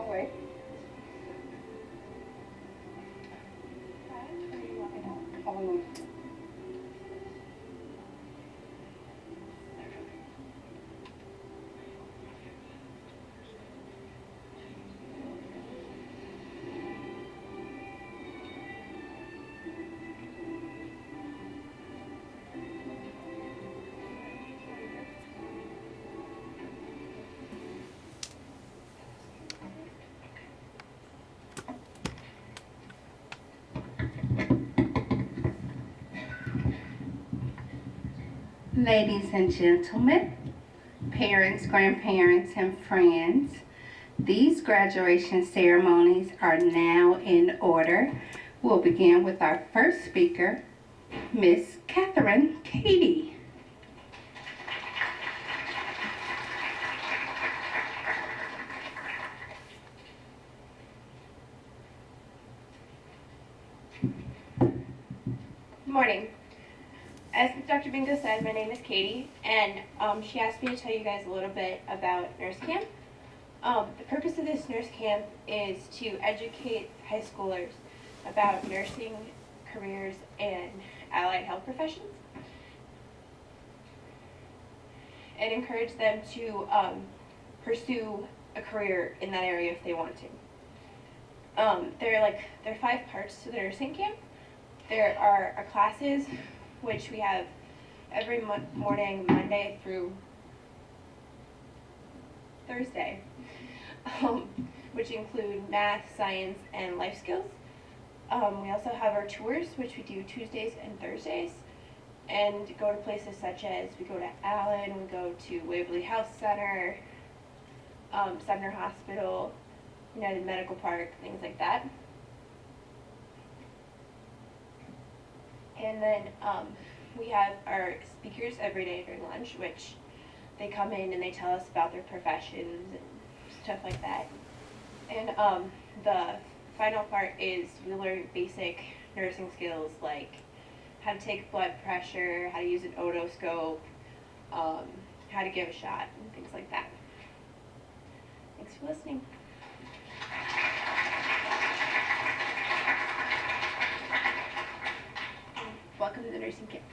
Don't worry. Oh. Ladies and gentlemen, parents, grandparents, and friends, these graduation ceremonies are now in order. We'll begin with our first speaker, Miss Catherine Katie. Good morning. As Dr. Bingo said, my name is Katie, and she asked me to tell you guys a little bit about Nurse Camp. The purpose of this Nurse Camp is to educate high schoolers about nursing careers and allied health professions, and encourage them to pursue a career in that area if they want to. There are 5 parts to the nursing camp. There are our classes, which we have every morning, Monday through Thursday, which include math, science, and life skills. We also have our tours, which we do Tuesdays and Thursdays, and go to places such as, we go to Allen, we go to Waverly Health Center, Sumner Hospital, United Medical Park, things like that. And then we have our speakers every day during lunch, which they come in and they tell us about their professions and stuff like that. And the final part is we learn basic nursing skills like how to take blood pressure, how to use an otoscope, how to give a shot, and things like that. Thanks for listening. Welcome to the nursing camp.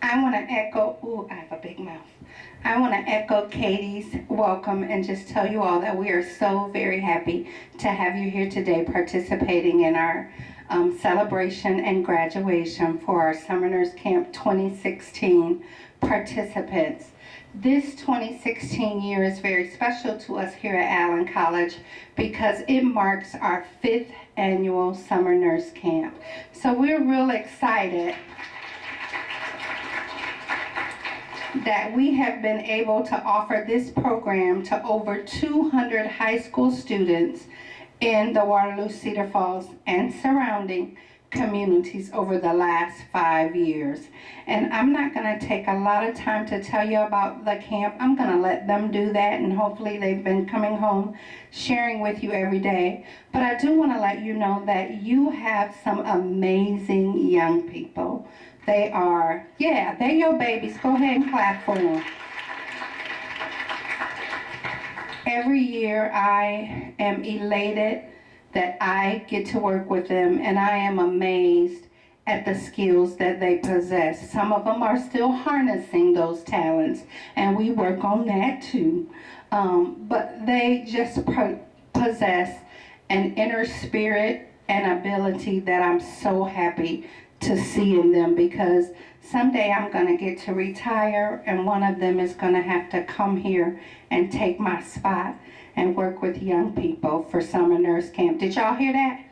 I want to echo, I have a big mouth. I want to echo Katie's welcome and just tell you all that we are so very happy to have you here today participating in our celebration and graduation for our Summer Nurse Camp 2016 participants. This 2016 year is very special to us here at Allen College because it marks our 5th annual Summer Nurse Camp. So we're real excited that we have been able to offer this program to over 200 high school students in the Waterloo, Cedar Falls, and surrounding communities over the last 5 years. And I'm not going to take a lot of time to tell you about the camp. I'm going to let them do that, and hopefully they've been coming home sharing with you every day. But I do want to let you know that you have some amazing young people. They are, yeah, they're your babies. Go ahead and clap for them. Every year I am elated that I get to work with them, and I am amazed at the skills that they possess. Some of them are still harnessing those talents, and we work on that too. But they just possess an inner spirit and ability that I'm so happy to see in them, because someday I'm going to get to retire and one of them is going to have to come here and take my spot and work with young people for Summer Nurse Camp. Did y'all hear that?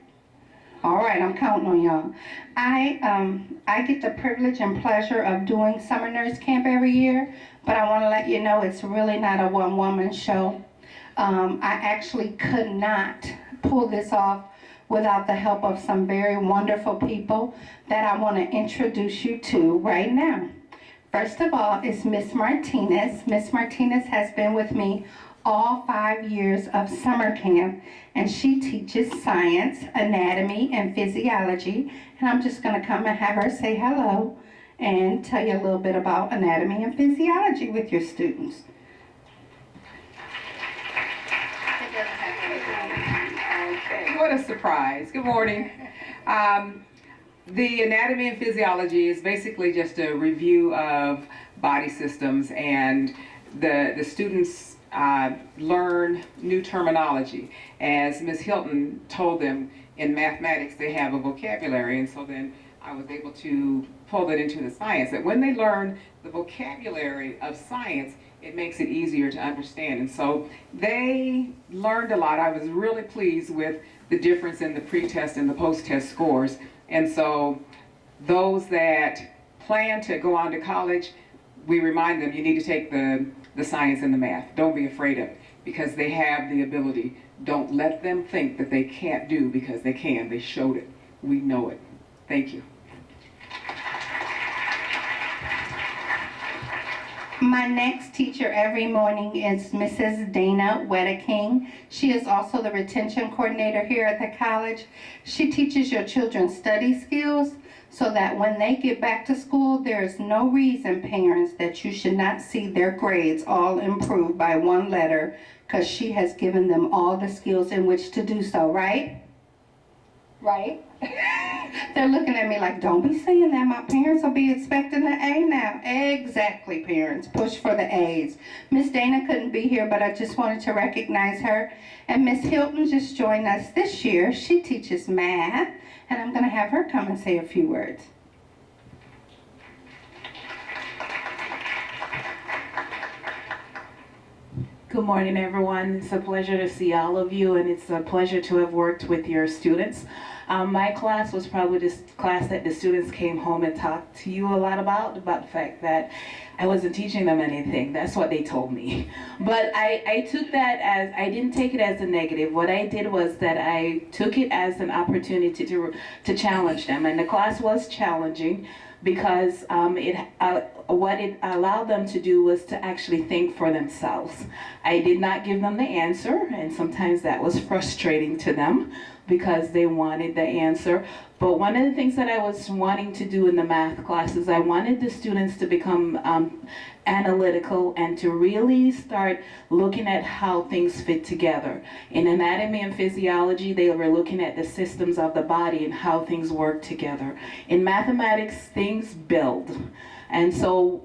All right, I'm counting on y'all. I get the privilege and pleasure of doing Summer Nurse Camp every year, but I want to let you know it's really not a one-woman show. I actually could not pull this off without the help of some very wonderful people that I want to introduce you to right now. First of all is Miss Martinez. Miss Martinez has been with me all 5 years of summer camp, and she teaches science, anatomy, and physiology. And I'm just going to come and have her say hello and tell you a little bit about anatomy and physiology with your students. Okay, what a surprise. Good morning. The anatomy and physiology is basically just a review of body systems, and the students learn new terminology. As Ms. Hilton told them, in mathematics they have a vocabulary, and so then I was able to pull that into the science. That when they learn the vocabulary of science, it makes it easier to understand. And so they learned a lot. I was really pleased with the difference in the pre-test and the post-test scores. And so those that plan to go on to college, we remind them you need to take the science and the math. Don't be afraid of it, because they have the ability. Don't let them think that they can't do, because they can. They showed it. We know it. Thank you. My next teacher every morning is Mrs. Dana Wedeking. She is also the retention coordinator here at the college. She teaches your children study skills so that when they get back to school, there is no reason, parents, that you should not see their grades all improved by one letter, because she has given them all the skills in which to do so, right? Right? They're looking at me like, don't be saying that. My parents will be expecting an A now. Exactly, parents. Push for the A's. Miss Dana couldn't be here, but I just wanted to recognize her. And Miss Hilton just joined us this year. She teaches math, and I'm going to have her come and say a few words. Good morning, everyone. It's a pleasure to see all of you, and it's a pleasure to have worked with your students. My class was probably this class that the students came home and talked to you a lot about the fact that I wasn't teaching them anything. That's what they told me. But I took that as, I didn't take it as a negative. What I did was that I took it as an opportunity to challenge them. And the class was challenging, because what it allowed them to do was to actually think for themselves. I did not give them the answer, and sometimes that was frustrating to them because they wanted the answer. But one of the things that I was wanting to do in the math classes, I wanted the students to become analytical and to really start looking at how things fit together. In anatomy and physiology, they were looking at the systems of the body and how things work together. In mathematics, things build. And so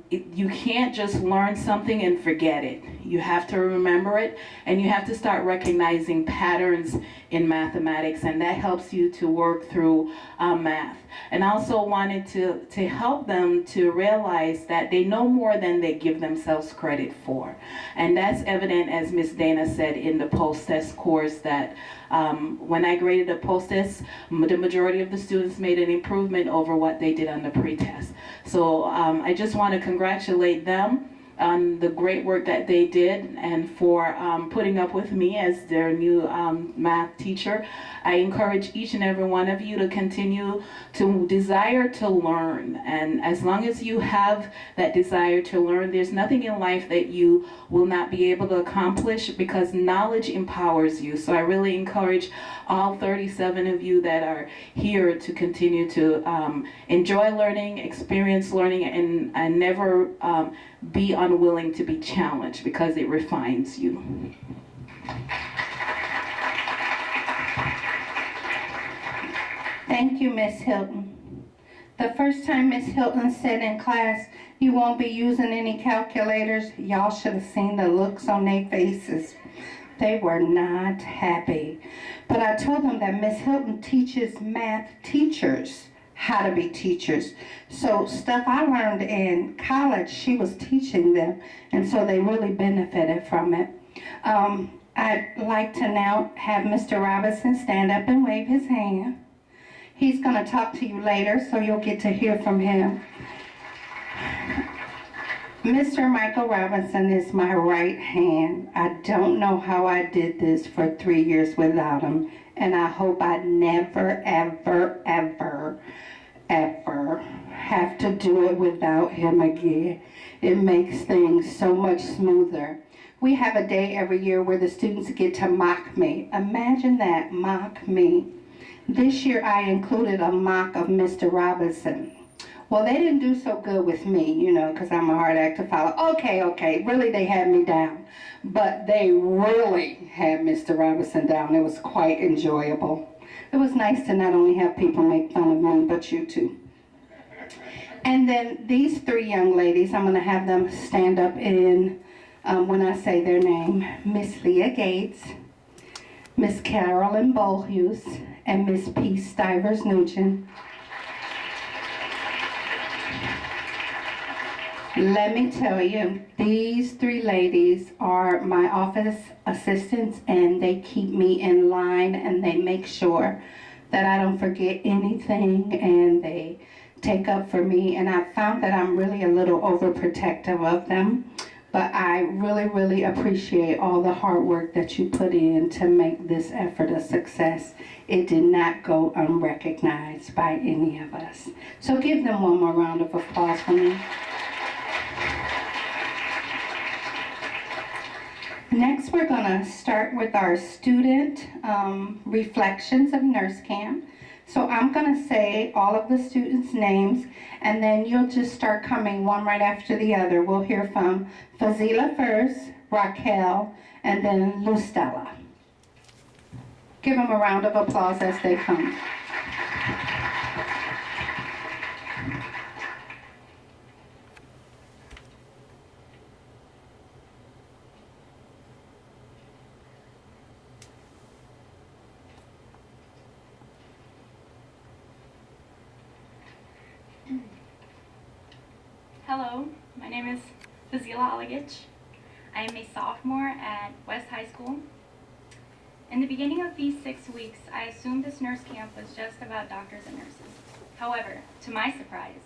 you can't just learn something and forget it. You have to remember it, and you have to start recognizing patterns in mathematics, and that helps you to work through math. And also wanted to help them to realize that they know more than they give themselves credit for. And that's evident, as Ms. Dana said, in the post-test course, that when I graded the post-test, the majority of the students made an improvement over what they did on the pre-test. So I just want to congratulate them on the great work that they did, and for putting up with me as their new math teacher. I encourage each and every one of you to continue to desire to learn, and as long as you have that desire to learn, there's nothing in life that you will not be able to accomplish, because knowledge empowers you. So I really encourage all 37 of you that are here to continue to enjoy learning, experience learning, and never be unwilling to be challenged, because it refines you. Thank you, Miss Hilton. The first time Miss Hilton said in class, you won't be using any calculators, y'all should have seen the looks on their faces. They were not happy. But I told them that Miss Hilton teaches math teachers how to be teachers. So stuff I learned in college, she was teaching them, and so they really benefited from it. I'd like to now have Mr. Robinson stand up and wave his hand. He's going to talk to you later, so you'll get to hear from him. Mr. Michael Robinson is my right hand. I don't know how I did this for 3 years without him, and I hope I never, ever, ever, ever have to do it without him again. It makes things so much smoother. We have a day every year where the students get to mock me. Imagine that, mock me. This year I included a mock of Mr. Robinson. Well, they didn't do so good with me, you know, because I'm a hard act to follow. Okay, really they had me down. But they really had Mr. Robinson down. It was quite enjoyable. It was nice to not only have people make fun of me, but you too. And then these three young ladies, I'm going to have them stand up in, when I say their name, Miss Leah Gates, Miss Carolyn Bolhuse, and Miss P. Stivers Nugent. Let me tell you, these three ladies are my office assistants, and they keep me in line, and they make sure that I don't forget anything, and they take up for me. And I found that I'm really a little overprotective of them, but I really appreciate all the hard work that you put in to make this effort a success. It did not go unrecognized by any of us. So give them one more round of applause for me. Next, we're going to start with our student reflections of nurse camp. So I'm going to say all of the students' names, and then you'll just start coming one right after the other. We'll hear from Fazila first, Raquel, and then Lustella. Give them a round of applause as they come. Hello, my name is Fazila Aligich. I am a sophomore at West High School. In the beginning of these 6 weeks, I assumed this nurse camp was just about doctors and nurses. However, to my surprise,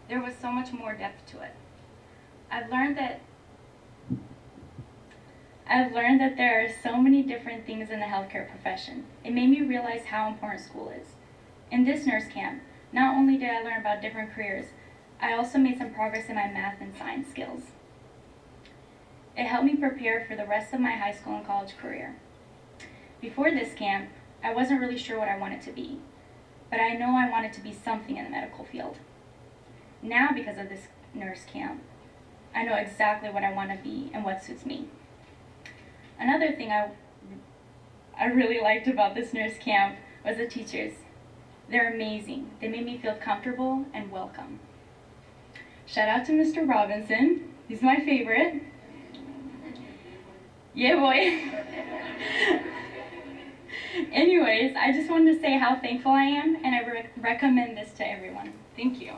there was so much more depth to it. I've learned that there are so many different things in the healthcare profession. It made me realize how important school is. In this nurse camp, not only did I learn about different careers, I also made some progress in my math and science skills. It helped me prepare for the rest of my high school and college career. Before this camp, I wasn't really sure what I wanted to be, but I know I wanted to be something in the medical field. Now, because of this nurse camp, I know exactly what I want to be and what suits me. Another thing I really liked about this nurse camp was the teachers. They're amazing. They made me feel comfortable and welcome. Shout out to Mr. Robinson. He's my favorite. Yeah, boy. Anyways, I just wanted to say how thankful I am, and I recommend this to everyone. Thank you.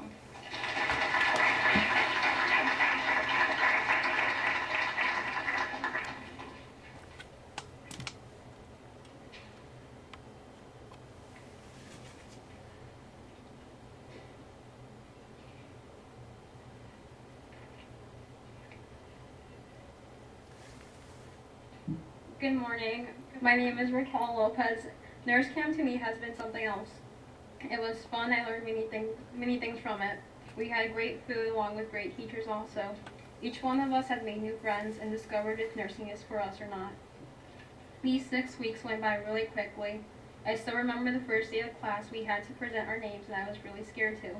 Good morning. My name is Raquel Lopez. Nurse camp to me has been something else. It was fun. I learned many things from it. We had great food along with great teachers also. Each one of us had made new friends and discovered if nursing is for us or not. These 6 weeks went by really quickly. I still remember the first day of class we had to present our names, and I was really scared too.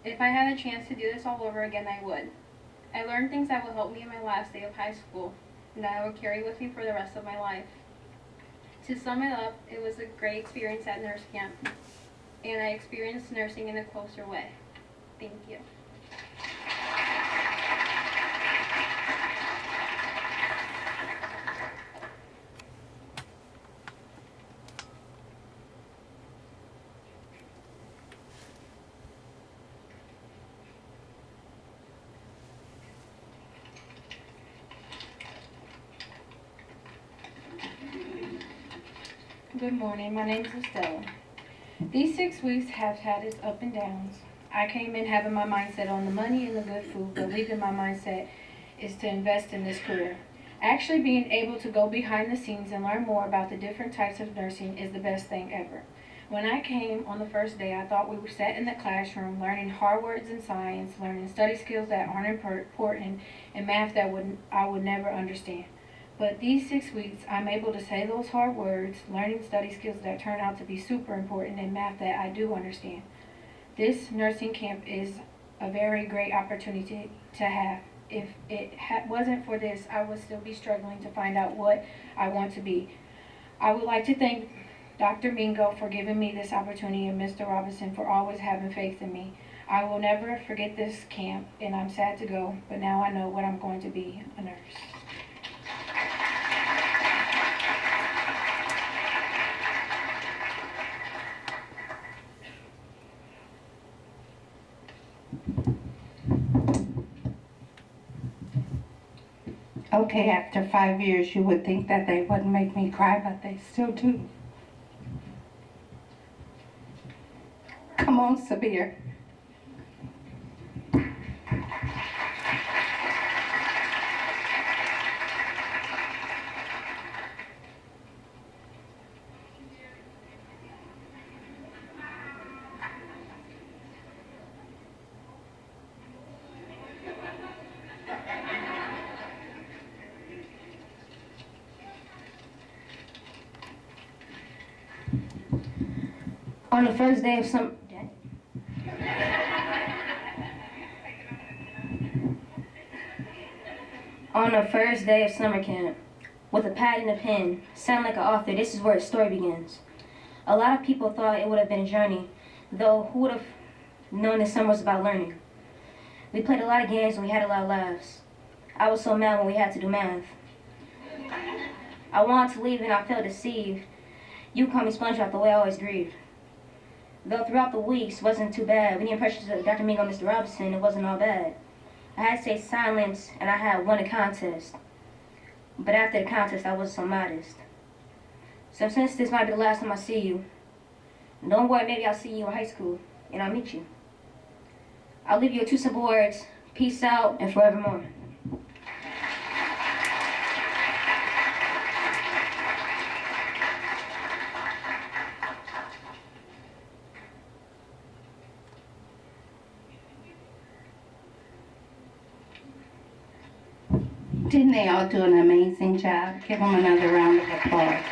If I had a chance to do this all over again, I would. I learned things that will help me in my last day of high school, and that I will carry with me for the rest of my life. To sum it up, it was a great experience at nurse camp, and I experienced nursing in a closer way. Thank you. Good morning, my name is Estella. These 6 weeks have had its up and downs. I came in having my mindset on the money and the good food, but leaving my mindset is to invest in this career. Actually being able to go behind the scenes and learn more about the different types of nursing is the best thing ever. When I came on the first day, I thought we were sat in the classroom learning hard words in science, learning study skills that aren't important, and math that I would never understand. But these 6 weeks, I'm able to say those hard words, learning study skills that turn out to be super important, and math that I do understand. This nursing camp is a very great opportunity to have. If it wasn't for this, I would still be struggling to find out what I want to be. I would like to thank Dr. Mingo for giving me this opportunity and Mr. Robinson for always having faith in me. I will never forget this camp, and I'm sad to go, but now I know what I'm going to be, a nurse. Okay, after 5 years, you would think that they wouldn't make me cry, but they still do. Come on, Sabir. On the first day of summer camp, with a pad and a pen, sound like an author, this is where a story begins. A lot of people thought it would have been a journey, though who would have known this summer was about learning? We played a lot of games and we had a lot of laughs. I was so mad when we had to do math. I wanted to leave and I felt deceived. You called me SpongeBob the way I always grieved. Though throughout the weeks wasn't too bad, with the impressions of Dr. Mingo and Mr. Robinson, it wasn't all bad. I had to say silence and I had won a contest. But after the contest, I wasn't so modest. So since this might be the last time I see you, don't worry, maybe I'll see you in high school and I'll meet you. I'll leave you with 2 simple words: peace out and forevermore. Didn't they all do an amazing job? Give them another round of applause.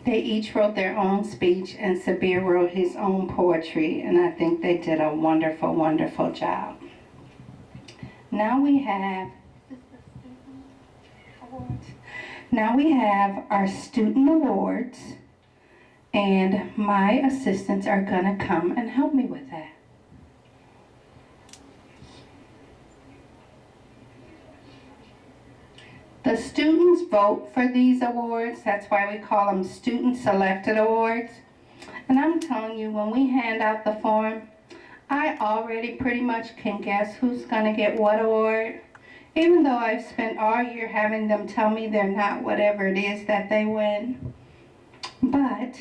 They each wrote their own speech, and Sabir wrote his own poetry, and I think they did a wonderful, wonderful job. Now we have our student awards, and my assistants are gonna come and help me with that. The students vote for these awards. That's why we call them student-selected awards. And I'm telling you, when we hand out the form, I already pretty much can guess who's going to get what award. Even though I've spent all year having them tell me they're not whatever it is that they win. But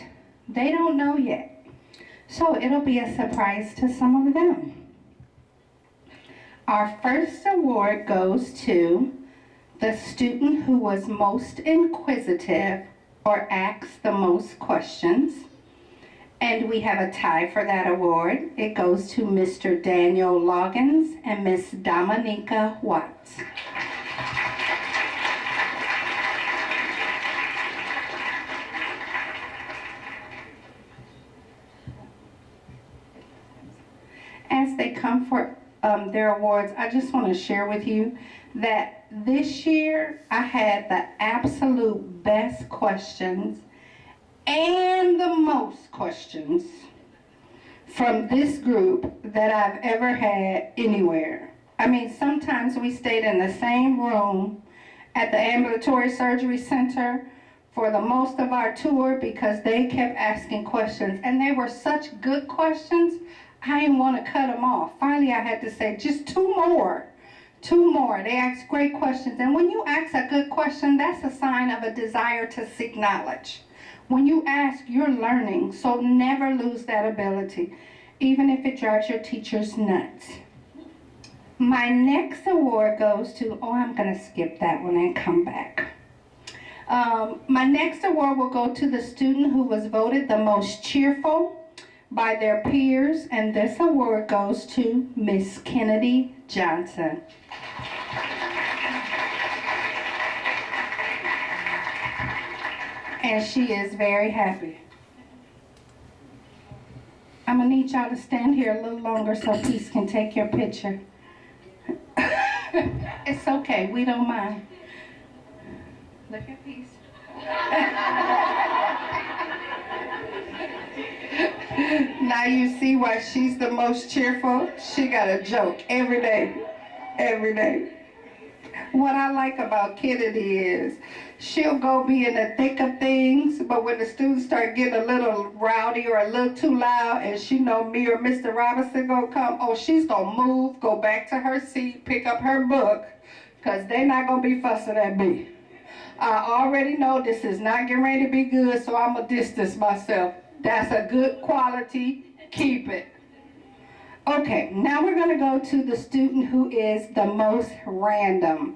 they don't know yet. So it'll be a surprise to some of them. Our first award goes to the student who was most inquisitive or asked the most questions. And we have a tie for that award. It goes to Mr. Daniel Loggins and Miss Dominica Watts. As they come for their awards, I just want to share with you that this year I had the absolute best questions and the most questions from this group that I've ever had anywhere. I mean, sometimes we stayed in the same room at the ambulatory surgery center for the most of our tour because they kept asking questions, and they were such good questions, I didn't want to cut them off. Finally, I had to say, just 2 more. 2 more. They asked great questions. And when you ask a good question, that's a sign of a desire to seek knowledge. When you ask, you're learning. So never lose that ability, even if it drives your teachers nuts. My next award goes to, I'm going to skip that one and come back. My next award will go to the student who was voted the most cheerful by their peers, and this award goes to Miss Kennedy Johnson. And she is very happy. I'm gonna need y'all to stand here a little longer so Peace can take your picture. It's okay, we don't mind. Look at Peace. Now you see why she's the most cheerful. She got a joke every day, every day. What I like about Kennedy is she'll go be in the thick of things, but when the students start getting a little rowdy or a little too loud, and she know me or Mr. Robinson gonna come, oh, she's gonna move, go back to her seat, pick up her book, because they're not gonna be fussing at me. I already know this is not getting ready to be good, so I'm gonna distance myself. That's a good quality, keep it. Okay, now we're gonna go to the student who is the most random.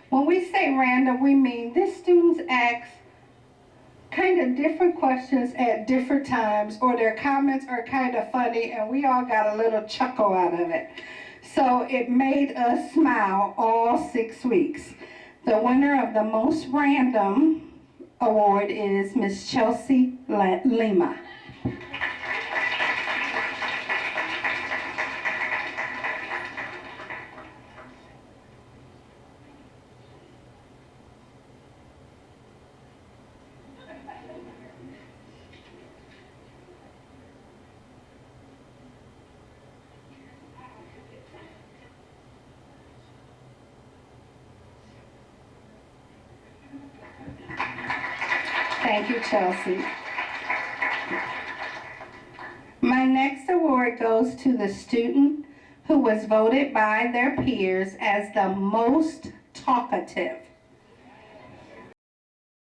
When we say random, we mean this student asks kind of different questions at different times, or their comments are kind of funny, and we all got a little chuckle out of it. So it made us smile all 6 weeks. The winner of the most random award is Miss Chelsea Lima. Thank you, Chelsea. My next award goes to the student who was voted by their peers as the most talkative.